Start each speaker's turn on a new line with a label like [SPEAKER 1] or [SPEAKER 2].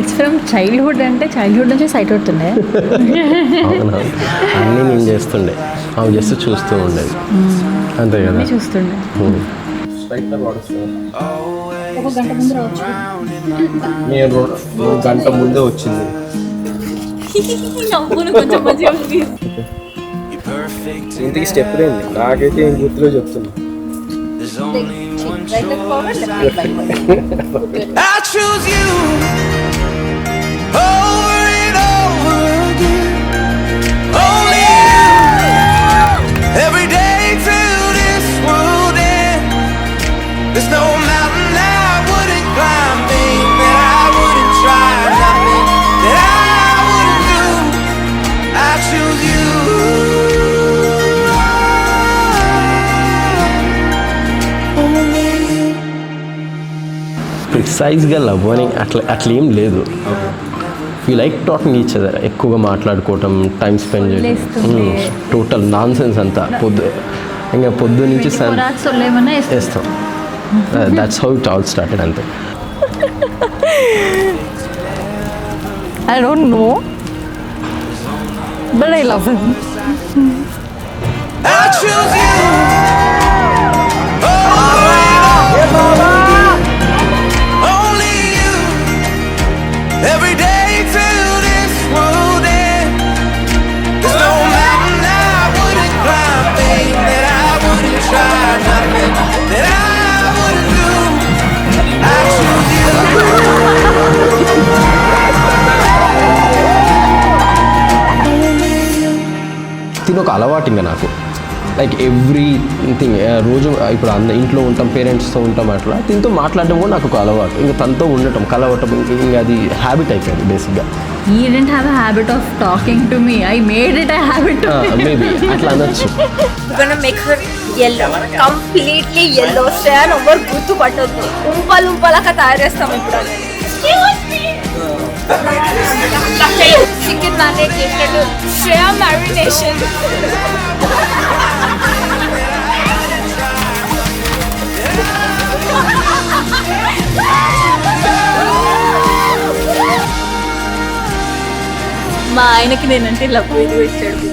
[SPEAKER 1] It's from childhood అంటే childhood నుంచి site అవుతుండే.
[SPEAKER 2] అవునా, అన్నీ నేను చేస్తుండే, అవి జస్ట్ చూస్తూ ఉండేది అంతే కదా.
[SPEAKER 1] చూస్తుండే ఒక గంట ముందు రావచ్చు.
[SPEAKER 2] నేను గంట ముందే వచ్చింది. ఇంటికి స్టెప్ లేదు, నాకైతే ఏం గుర్తులో చెప్తున్నా.
[SPEAKER 3] I choose you over and over again. Only you. Every day till this world ends. There's no mountain I wouldn't climb, babe, that I wouldn't try, nothing that I wouldn't do. I choose you.
[SPEAKER 2] ప్రిసైజ్గా love అని అట్లా ఏం లేదు. We like talking each other, ఎక్కువగా మాట్లాడుకోవటం, time spend చేయడం, total nonsense అంతా. ఇంకా పొద్దు నుంచి వేస్తాం. That's how it all started అంతే.
[SPEAKER 1] I don't know, but I love him.
[SPEAKER 3] I choose you. Over and over again. Only you. Every day till this world ends. There's no mountain I wouldn't climb, babe, that I wouldn't try, nothing that I wouldn't do. I choose you.
[SPEAKER 2] తిని ఒక అలవాటు ఇంకా నాకు, like everything. రోజు ఇప్పుడు ఇంట్లో ఉంటాం, పేరెంట్స్తో ఉంటాం, అట్లా దీంతో మాట్లాడడం కూడా నాకు ఒక అలవాటు. ఇంకా తనతో ఉండటం, కలవటం, ఇంకా అది హ్యాబిట్ అయిపోయింది బేసిక్గా.
[SPEAKER 1] He didn't have a habit of talking to me. I made it a habit to me.
[SPEAKER 2] Maybe అట్లా అనొచ్చు.
[SPEAKER 4] We're gonna make her yellow, completely yellow. Shreya over గుర్తు పట్టొద్దు, ఉంపలాగా తయారు చేస్తాం ఇప్పుడు. చికెన్ మ్యారినేట్ చేసినట్టు శ్రేయా మ్యారినేషన్. మా ఆయనకి నేనంటే లవ్ ఇచ్చాడు.